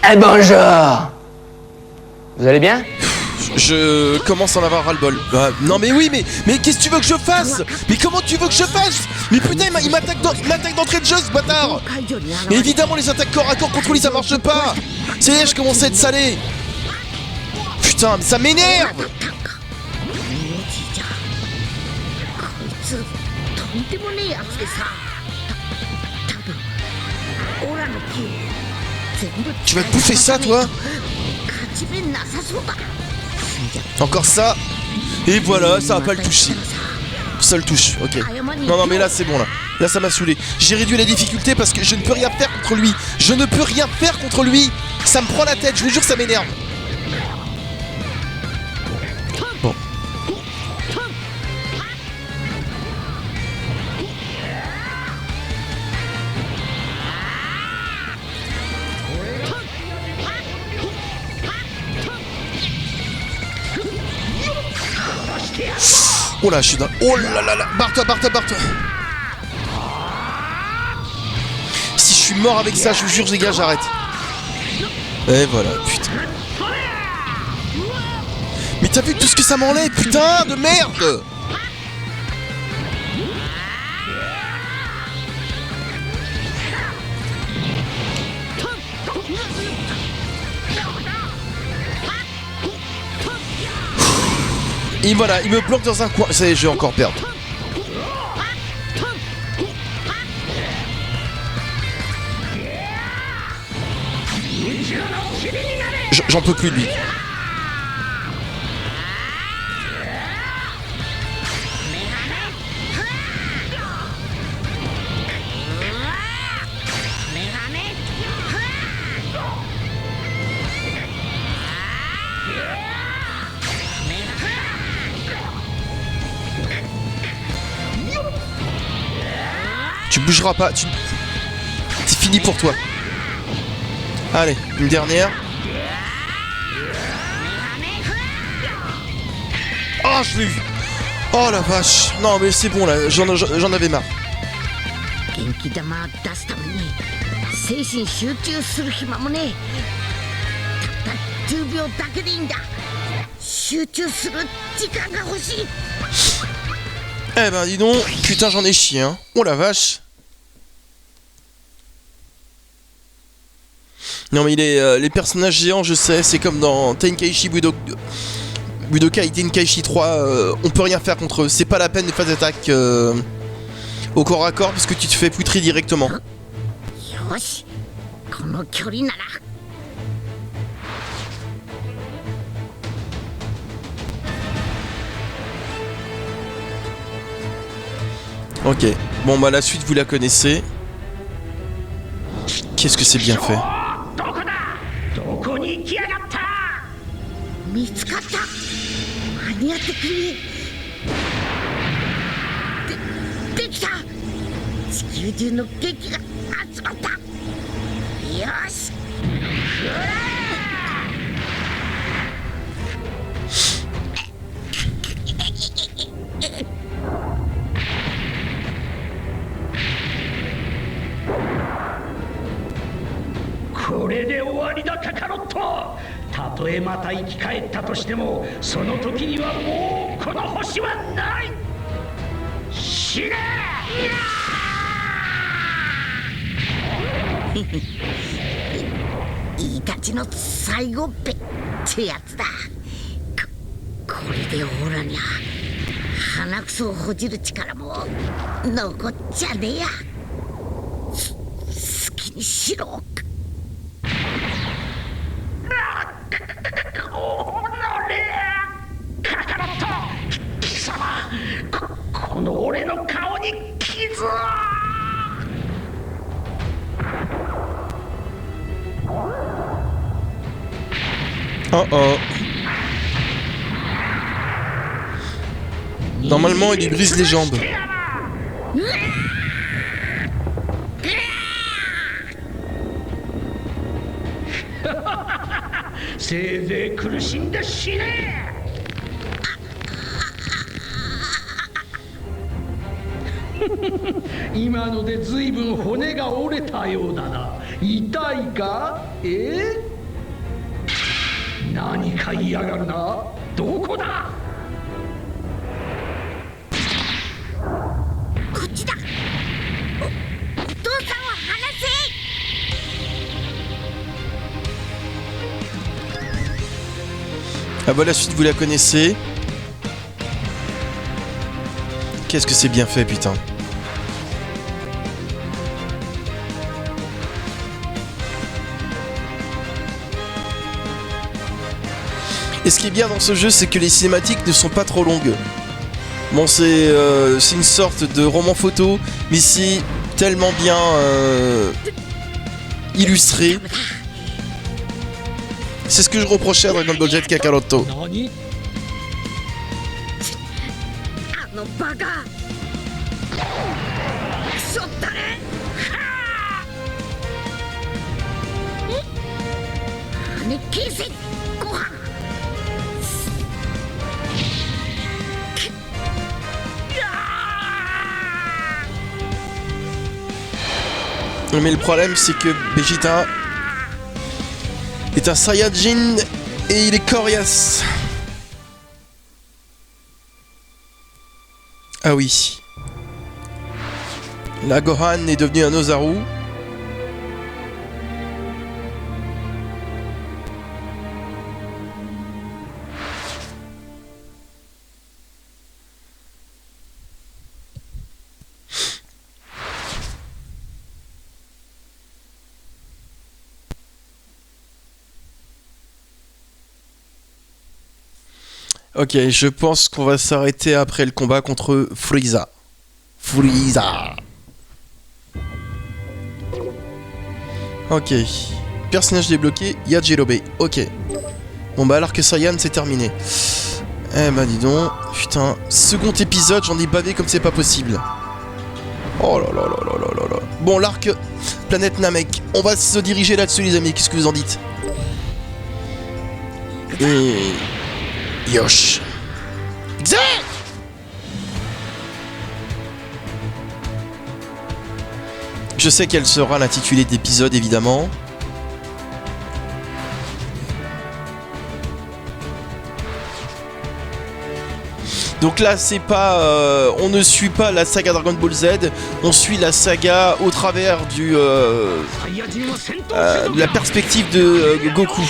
Eh bonjour. Vous allez bien? Je commence à en avoir ras-le-bol. Non mais oui, mais qu'est-ce que tu veux que je fasse? Mais comment tu veux que je fasse? Mais putain, il m'attaque d'entrée de jeu, ce bâtard. Et évidemment, les attaques corps à corps contre lui, ça marche pas. Ça y est, je commence à être salé. Putain, mais ça m'énerve. Tu vas te bouffer ça, toi? Encore ça. Et voilà, ça va pas le toucher. Ça le touche, ok. Non, mais là, c'est bon, là. Là, ça m'a saoulé. J'ai réduit la difficulté parce que je ne peux rien faire contre lui. Je ne peux rien faire contre lui. Ça me prend la tête, je vous jure, ça m'énerve. Bon. Oh là, je suis dans... Oh là là là. Barre-toi. Si je suis mort avec ça, je vous jure, les gars, j'arrête. Et voilà, putain. Mais t'as vu tout ce que ça m'enlève, putain de merde. Et voilà, il me bloque dans un coin. Ça y est, je vais encore perdre. J'en peux plus de lui. Tu bougeras pas, c'est fini pour toi. Allez, une dernière. Oh, je l'ai eu. Oh la vache. Non mais c'est bon là, j'en avais marre. Eh ben dis donc, putain j'en ai chié hein. Oh la vache. Non mais les personnages géants, je sais, c'est comme dans Tenkaichi Budokai Tenkaichi 3, on peut rien faire contre eux. C'est pas la peine de faire des attaques au corps à corps parce que tu te fais poutrer directement. Ok, bon bah la suite vous la connaissez. Qu'est-ce que c'est bien fait. Oh oh. Normalement, il lui brise les jambes. 今ので随分骨が折れたようだな。痛いか？何か嫌がるな。どこだ？こっちだ。お父さんを離せ。Ah bah la suite vous la connaissez. Qu'est-ce que c'est bien fait, putain. Et ce qui est bien dans ce jeu, c'est que les cinématiques ne sont pas trop longues. Bon, c'est une sorte de roman photo, mais c'est tellement bien illustré. C'est ce que je reprochais à Dragon Ball Z Kakaroto. あのバカ。クソったれ。ね、消せ。ご飯。Mais le problème, c'est que Vegeta est un Saiyajin et il est coriace. Ah oui. La Gohan est devenu un Ozaru. Ok, je pense qu'on va s'arrêter après le combat contre Frieza. Frieza. Ok. Personnage débloqué, Yajirobe. Ok. Bon bah l'arc Saiyan c'est terminé. Eh bah dis donc. Putain. Second épisode, j'en ai bavé comme c'est pas possible. Oh là là là là là là là. Bon l'arc Planète Namek. On va se diriger là-dessus les amis, qu'est-ce que vous en dites? Et... Yosh. Zé. Je sais quelle sera l'intitulé d'épisode évidemment. Donc là c'est pas on ne suit pas la saga Dragon Ball Z, on suit la saga au travers du de la perspective de Goku.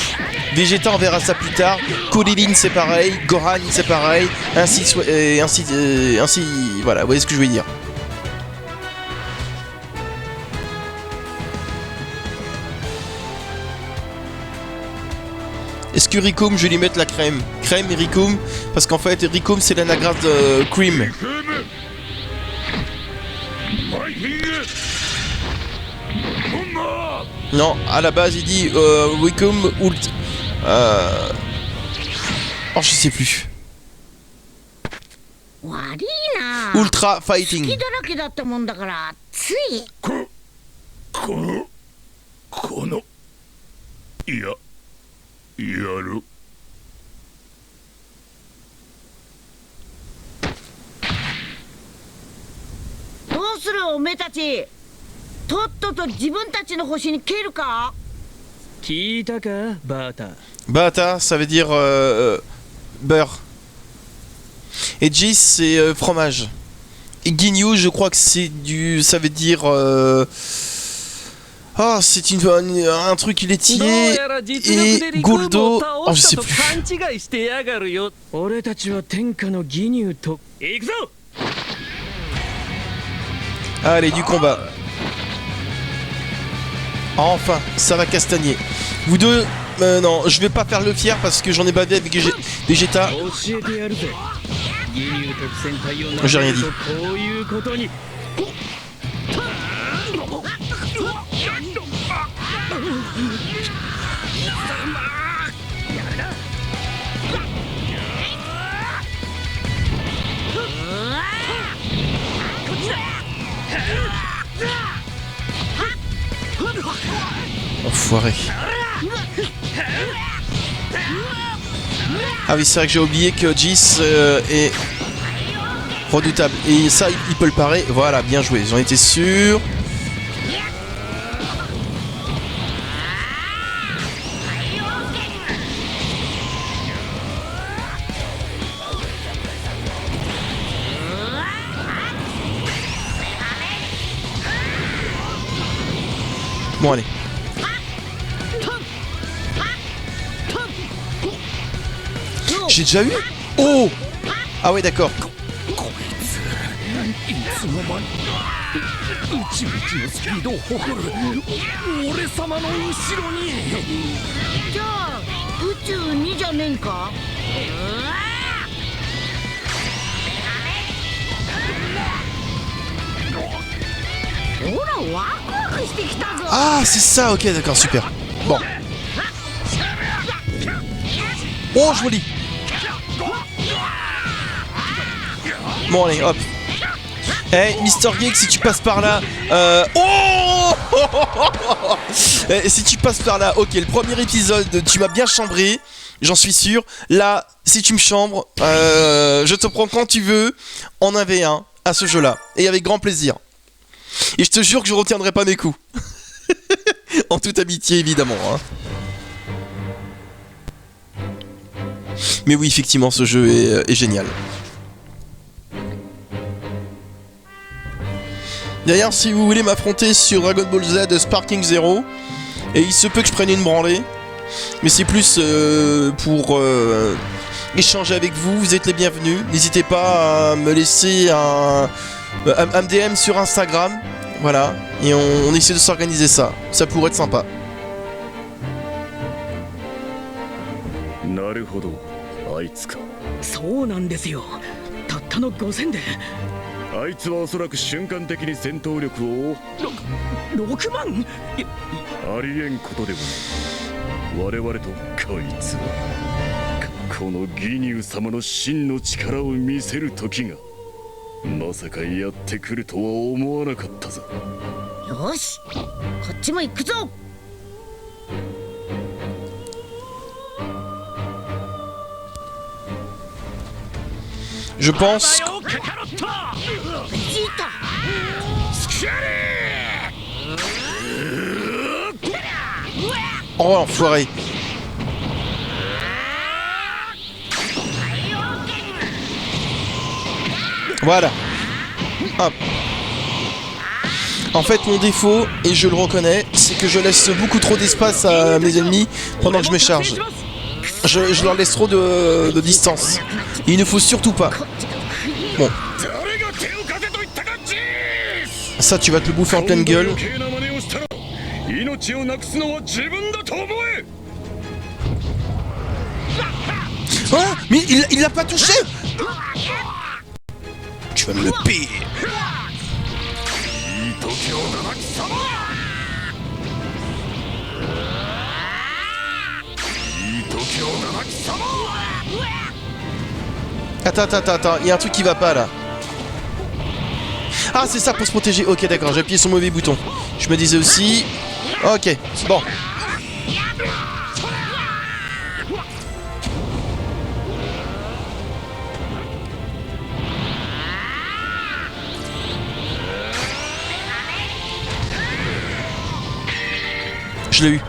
Vegeta on verra ça plus tard, Kuririn c'est pareil, Gohan c'est pareil, ainsi voilà, vous voyez ce que je veux dire. Est-ce que Rikum, je vais lui mettre la crème? Crème et Rikum, parce qu'en fait Rikum c'est l'anagramme de Cream. Non, à la base il dit Rikum ult. Oh je sais plus. Ultra Fighting. やる。どうするおめえたち。とっとと自分たちの星に蹴るか。聞いたか、バータ。Bata, ça veut dire beurre. Et Jis c'est fromage. Et Ginyu, je crois que c'est du, ça veut dire ah, c'est un truc laitier. Et Goldo, oh je sais plus. Allez, du combat. Enfin, ça va castagner. Vous deux, non, je vais pas faire le fier parce que j'en ai bavé avec Vegeta. J'ai rien dit. Enfoiré. Ah oui, c'est vrai que j'ai oublié que Jis est... Redoutable. Et ça, il peut le parer. Voilà, bien joué. J'en étais sûr. Bon, allez. J'ai déjà eu? Oh! Ah ouais, d'accord. 宇宙一のスピードを誇る俺様の後ろにじゃあ宇宙にじゃねえか。ほらワクワクしてきたぞ。 Ah, c'est ça, ok, d'accord, super. Bon. Oh, joli. Bon, allez, hop. Hey, Mister Geek, si tu passes par là... Oh si tu passes par là, ok, le premier épisode, tu m'as bien chambré, j'en suis sûr. Là, si tu me chambres, je te prends quand tu veux, en 1v1, à ce jeu-là. Et avec grand plaisir. Et je te jure que je retiendrai pas mes coups. En toute amitié, évidemment. Hein. Mais oui, effectivement, ce jeu est génial. D'ailleurs, si vous voulez m'affronter sur Dragon Ball Z Sparking Zero, et il se peut que je prenne une branlée, mais c'est plus pour échanger avec vous, vous êtes les bienvenus. N'hésitez pas à me laisser à me DM sur Instagram, voilà, et on essaie de s'organiser ça. Ça pourrait être sympa. なるほどあいつかそうなんですよ。たったの5000であいつはおそらく瞬間的に戦闘力を6万。ありえんことでもない我々とこいつはこのギニュー様の真の力を見せる時がまさかやってくるとは思わなかったぞ。よしこっちも行くぞ。 Je pense... ベジータ Oh, l'enfoiré. Voilà. Hop. En fait, mon défaut, et je le reconnais, c'est que je laisse beaucoup trop d'espace à mes ennemis pendant que je me charge. Je leur laisse trop de distance. Et il ne faut surtout pas. Bon. Ça, tu vas te le bouffer en pleine gueule. Ah, mais il l'a pas touché. Tu vas me le payer. Attends, il y a un truc qui va pas là. Ah, c'est ça pour se protéger. Ok, d'accord, j'ai appuyé sur le mauvais bouton. Je me disais aussi. Ok, bon. Je l'ai eu.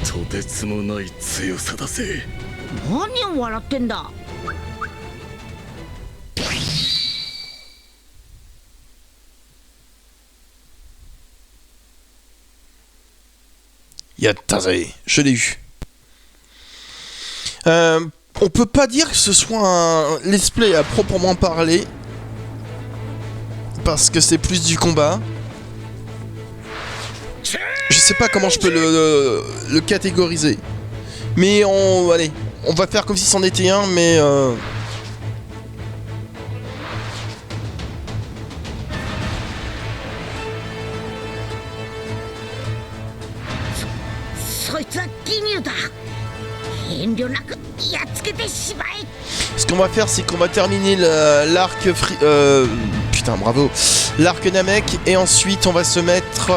とてつもない強さだぜ。何を笑ってんだ。Yattazé, je l'ai eu. On peut pas dire que ce soit un let's play à proprement parler. Parce que c'est plus du combat. Je sais pas comment je peux le catégoriser. Mais allez, on va faire comme si c'en était un, mais... Ce qu'on va faire, c'est qu'on va terminer l'arc... Putain, bravo. L'arc Namek, et ensuite on va se mettre...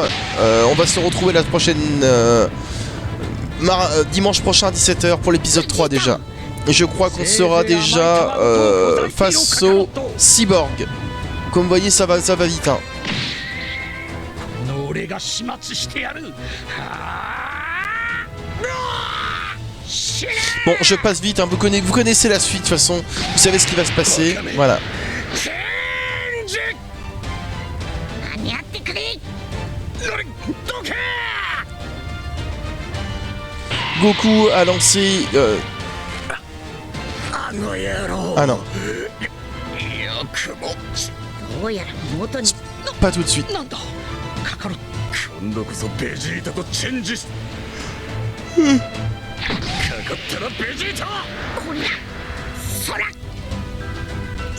on va se retrouver la prochaine... dimanche prochain à 17h pour l'épisode 3 déjà. Et je crois qu'on sera déjà face au cyborg. Comme vous voyez, ça va vite. Hein. Bon, je passe vite, hein. Vous connaissez la suite de toute façon. Vous savez ce qui va se passer. Voilà. Goku a lancé... Ah non. Pas tout de suite.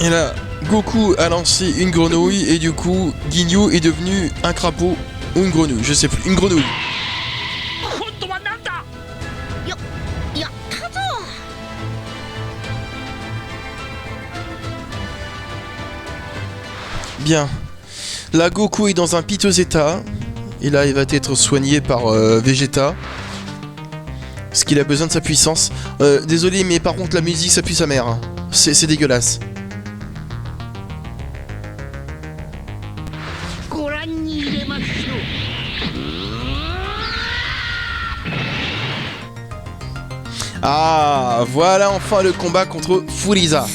Et là, Goku a lancé une grenouille et du coup, Ginyu est devenu un crapaud ou une grenouille, je sais plus, une grenouille. Bien. Là, Goku est dans un piteux état. Et là, il va être soigné par Vegeta. Parce qu'il a besoin de sa puissance. Désolé, mais par contre, la musique, ça pue sa mère. Hein. C'est dégueulasse. Ah, voilà enfin le combat contre Frieza.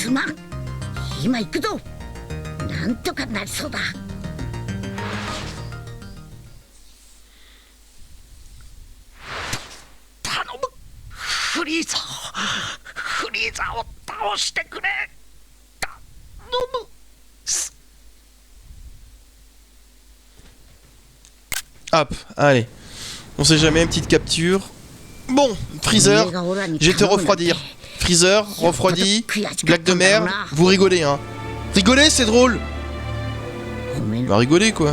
Hop, allez. On sait jamais, une petite capture. Bon, Freezer, je vais te refroidir. Freezer, refroidi, blague de merde, vous rigolez, hein. Rigolez, c'est drôle. On va rigoler, quoi.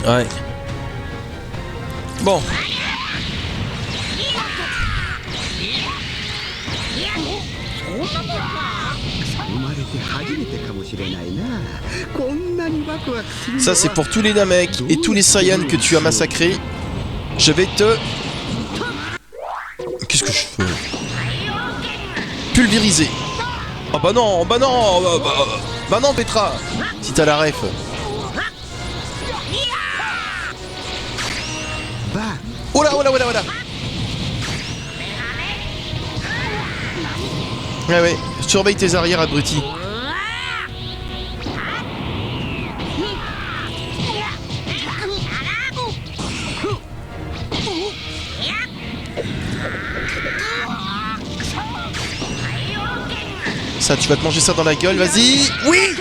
Ouais. Bon. Ça c'est pour tous les Namek et tous les Saiyans que tu as massacrés. Je vais te... Qu'est-ce que je fais? Pulvériser. Oh bah non, bah non, bah non Petra. Si t'as la ref. Oh là, oh là, oh là, oh là. Ouais, ouais, surveille tes arrières, abruti. Ça, tu vas te manger ça dans la gueule, vas-y. Oui.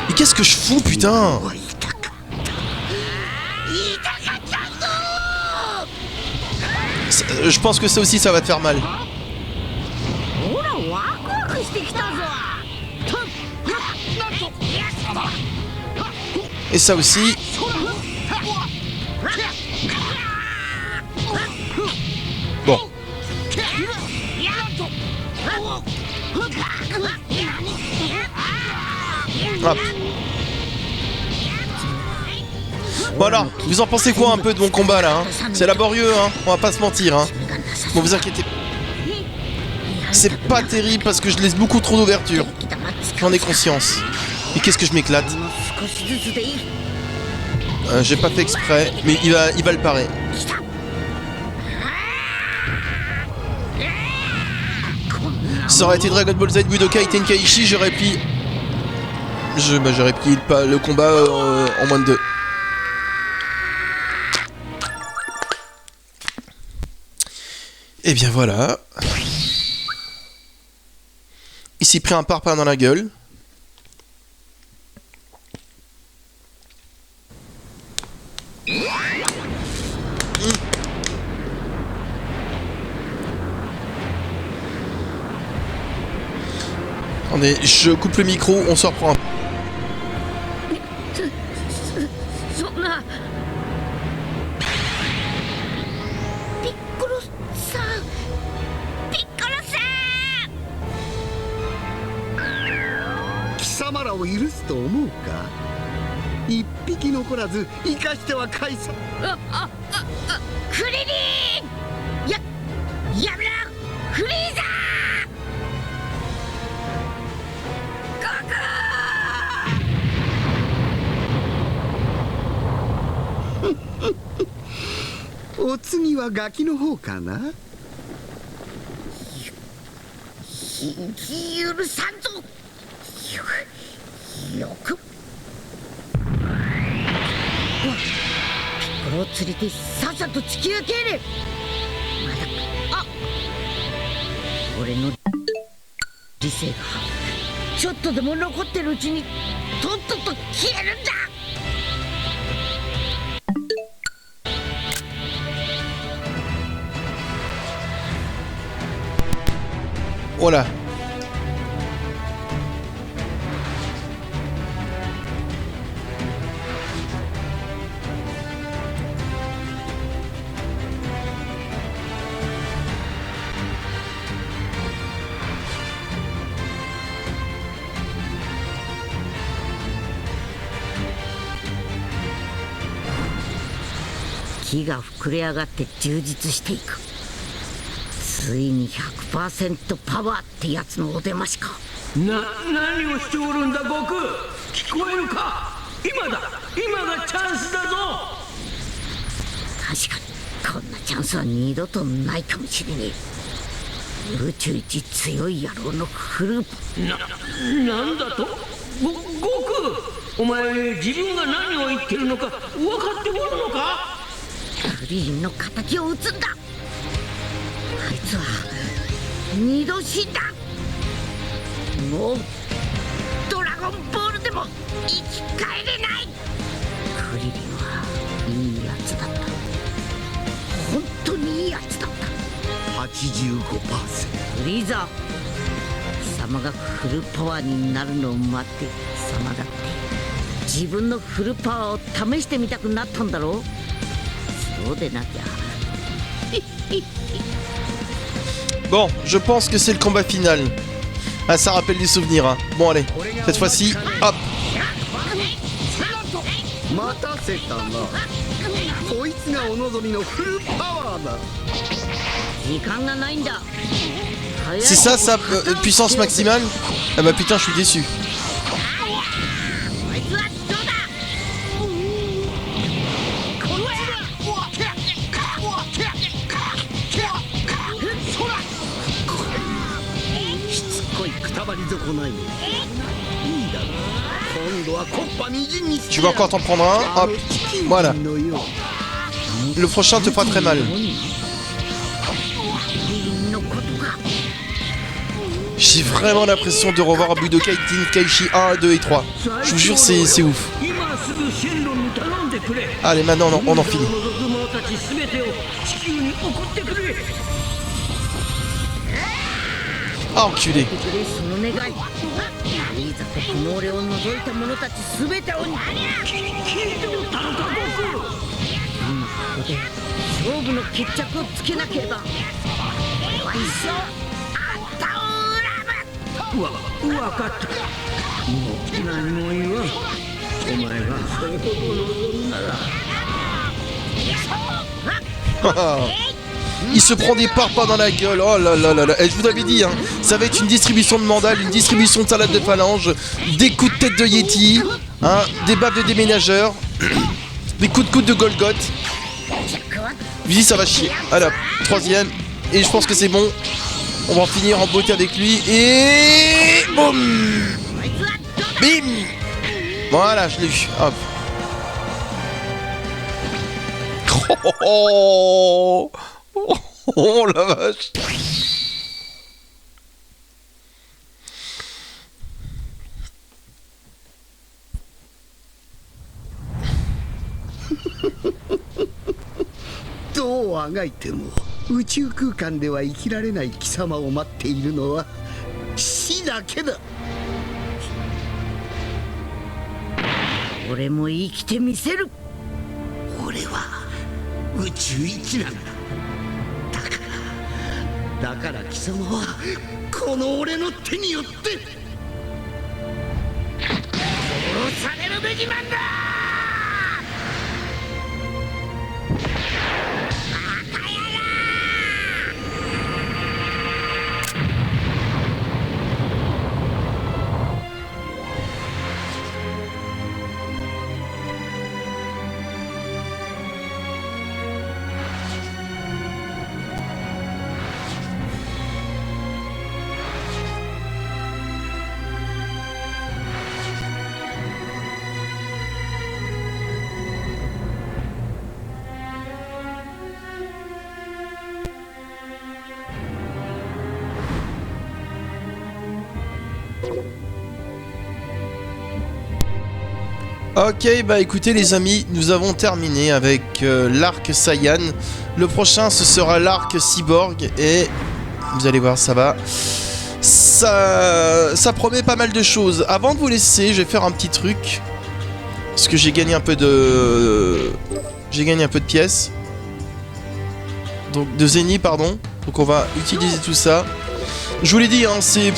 Mais qu'est-ce que je fous, putain? Je pense que ça aussi, ça va te faire mal. Et ça aussi. Bon. Hop. Voilà, vous en pensez quoi un peu de mon combat là, hein? C'est laborieux, hein, on va pas se mentir, hein. Bon, vous inquiétez. C'est pas terrible parce que je laisse beaucoup trop d'ouverture. J'en ai conscience. Et qu'est-ce que je m'éclate. J'ai pas fait exprès, mais il va le parer. Ça aurait été Dragon Ball Z Budokai Tenkaichi, j'aurais plié le combat en moins de 2. Et bien voilà. Il s'est pris un parpaing dans la gueule. Attendez, je coupe le micro, on se reprend un peu. そんなピッコロさんピッコロさん貴様らを許すと思うか。一匹残らず生かしては返さ。クリリンやめろフリーザお次はガキの方かな。許さんぞよくピッコロを連れてさっさと地球へ帰れ。まだ俺の理性がちょっとでも残ってるうちにとっとと消えるんだ。Oh là. « 木が膨れ上がって充実していく。ついに 100% パワーってやつのお出ましか。何をしておるんだ悟空。聞こえるか。今がチャンスだぞ。確かにこんなチャンスは二度とないかもしれねえ。宇宙一強い野郎のフループなんだと。悟空、お前自分が何を言ってるのか分かっておるのか。クリリンの敵を撃つんだ。あいつは二度死んだ。もうドラゴンボールでも生き返れない。クリリンはいいやつだった。本当にいいやつだった。 85%。 フリーザー、貴様がフルパワーになるのを待って貴様だって自分のフルパワーを試してみたくなったんだろう。そうでなきゃ。Bon, je pense que c'est le combat final. Ah, ça rappelle des souvenirs, hein. Bon, allez, cette fois-ci, hop. 待たせたな。こいつがお望みのフルパワーだ。時間がないんだ。 C'est ça, sa puissance maximale? Ah bah putain, je suis déçu. Tu vas encore t'en prendre un, hop, voilà. Le prochain te fera très mal. J'ai vraiment l'impression de revoir Budokai Tenkaichi 1, 2 et 3. Je vous jure, c'est ouf. Allez, maintenant, on en finit. Ah, enculé. Il se prend des parpaings dans la gueule. Oh là là là là. Et je vous avais dit, hein, ça va être une distribution de mandales, une distribution de salade de phalange, des coups de tête de Yeti, hein, des baffes de déménageurs, des coups de coude de Golgoth. Je dis ça va chier. Alors, troisième. Et je pense que c'est bon. On va en finir en beauté avec lui. Et boum. Bim. Voilà, je l'ai eu. Hop. Oh, oh, oh. Oh la vache.どうあがいても宇宙空間では生きられない貴様を待っているのは死だけだ。俺も生きてみせる。俺は宇宙一なんだ。だから貴様はこの俺の手によって殺されるべきなんだ。Ok, bah écoutez les amis, nous avons terminé avec l'arc Saiyan. Le prochain ce sera l'arc Cyborg et vous allez voir ça promet pas mal de choses. Avant de vous laisser, je vais faire un petit truc parce que j'ai gagné un peu de pièces. Donc de Zeni pardon. Donc on va utiliser tout ça. Je vous l'ai dit hein, c'est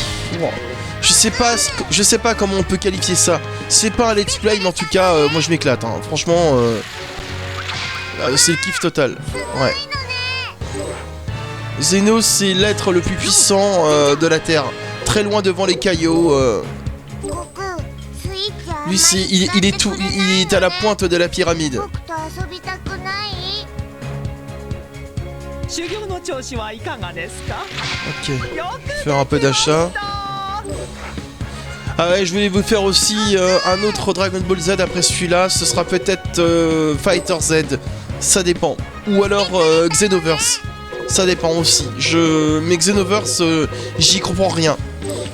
je sais pas comment on peut qualifier ça. C'est pas un let's play, mais en tout cas, moi je m'éclate. Hein. Franchement, c'est le kiff total. Ouais. Zeno, c'est l'être le plus puissant de la Terre. Très loin devant les caillots. Lui, il est à la pointe de la pyramide. Ok. Faire un peu d'achat. Ah ouais, je voulais vous faire aussi un autre Dragon Ball Z après celui-là. Ce sera peut-être Fighter Z. Ça dépend. Ou alors Xenoverse. Ça dépend aussi. Mais Xenoverse, j'y comprends rien.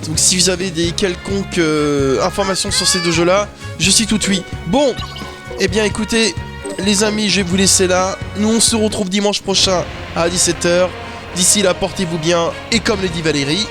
Donc si vous avez des quelconques informations sur ces deux jeux-là, je suis tout oui. Bon, eh bien écoutez, les amis, je vais vous laisser là. Nous, on se retrouve dimanche prochain à 17 h. D'ici là, portez-vous bien. Et comme le dit Valérie...